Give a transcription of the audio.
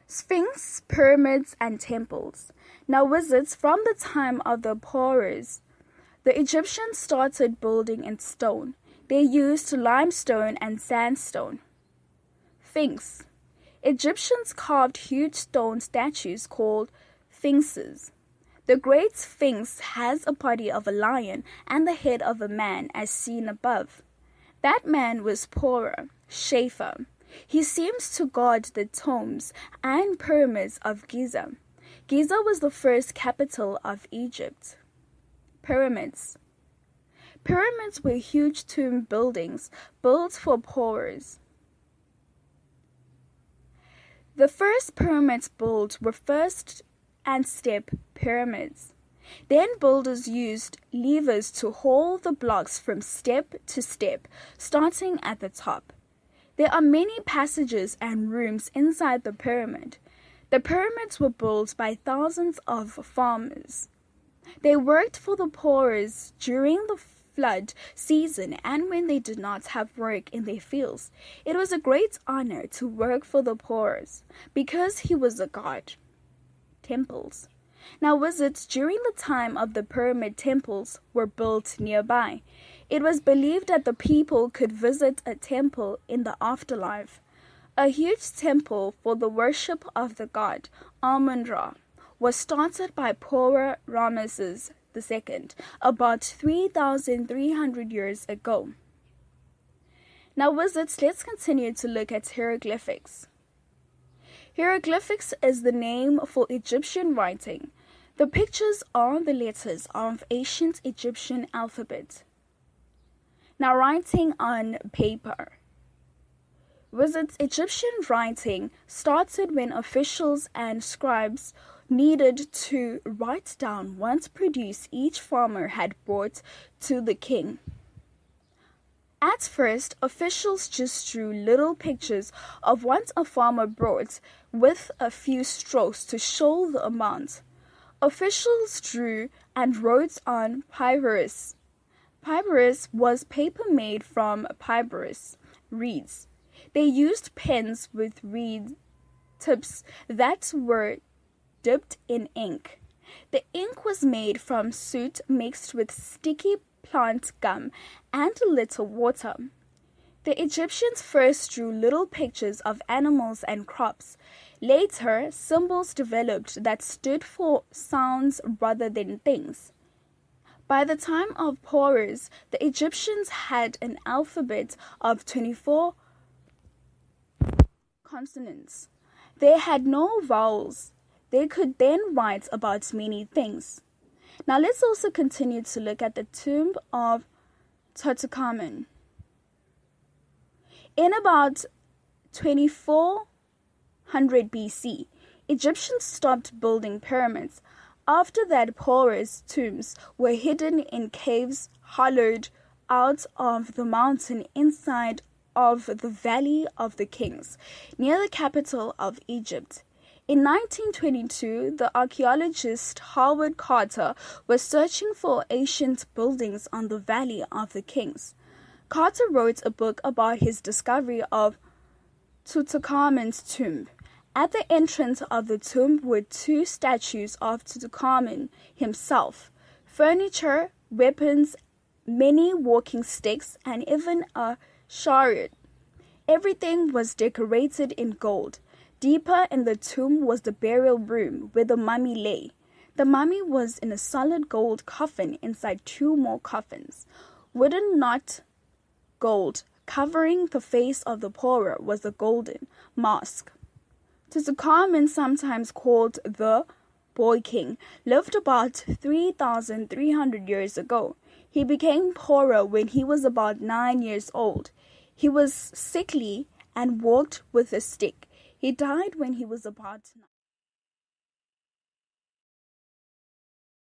Sphinx, pyramids, and temples. Now wizards from the time of the Pharaohs, the Egyptians started building in stone. They used limestone and sandstone. Sphinx. Egyptians carved huge stone statues called sphinxes. The Great Sphinx has a body of a lion and the head of a man as seen above. That man was Pharaoh, Schaefer. He seems to guard the tombs and pyramids of Giza. Giza was the first capital of Egypt. Pyramids. Pyramids were huge tomb buildings built for pharaohs. The first pyramids built were first and step pyramids. Then builders used levers to haul the blocks from step to step, starting at the top. There are many passages and rooms inside the pyramid. The pyramids were built by thousands of farmers. They worked for the pharaohs during the flood season and when they did not have work in their fields. It was a great honor to work for the pharaohs because he was a god. Temples. Now wizards during the time of the pyramid temples were built nearby. It was believed that the people could visit a temple in the afterlife. A huge temple for the worship of the god Amun-Ra was started by Pharaoh Ramesses II about 3,300 years ago. Now wizards, let's continue to look at hieroglyphics. Hieroglyphics is the name for Egyptian writing. The pictures are the letters of ancient Egyptian alphabet. Now writing on paper. Wizards, Egyptian writing started when officials and scribes needed to write down what produce each farmer had brought to the king. At first, officials just drew little pictures of what a farmer brought with a few strokes to show the amount. Officials drew and wrote on papyrus. Papyrus was paper made from papyrus reeds. They used pens with reed tips that were dipped in ink. The ink was made from soot mixed with sticky plant gum and a little water. The Egyptians first drew little pictures of animals and crops. Later, symbols developed that stood for sounds rather than things. By the time of Pharaohs, the Egyptians had an alphabet of 24 consonants. They had no vowels. They could then write about many things. Now let's also continue to look at the tomb of Tutankhamun. In about 2400 BC, Egyptians stopped building pyramids. After that, pharaohs' tombs were hidden in caves hollowed out of the mountain inside of the Valley of the Kings, near the capital of Egypt. In 1922, the archaeologist Howard Carter was searching for ancient buildings on the Valley of the Kings. Carter wrote a book about his discovery of Tutankhamun's tomb. At the entrance of the tomb were two statues of Tutankhamun himself, furniture, weapons, many walking sticks, and even a chariot. Everything was decorated in gold. Deeper in the tomb was the burial room where the mummy lay. The mummy was in a solid gold coffin inside two more coffins. Wooden, not gold, covering the face of the pharaoh was a golden mask. Tutankhamun, sometimes called the Boy King, lived about 3,300 years ago. He became pharaoh when he was about 9 years old. He was sickly and walked with a stick. He died when he was about 9.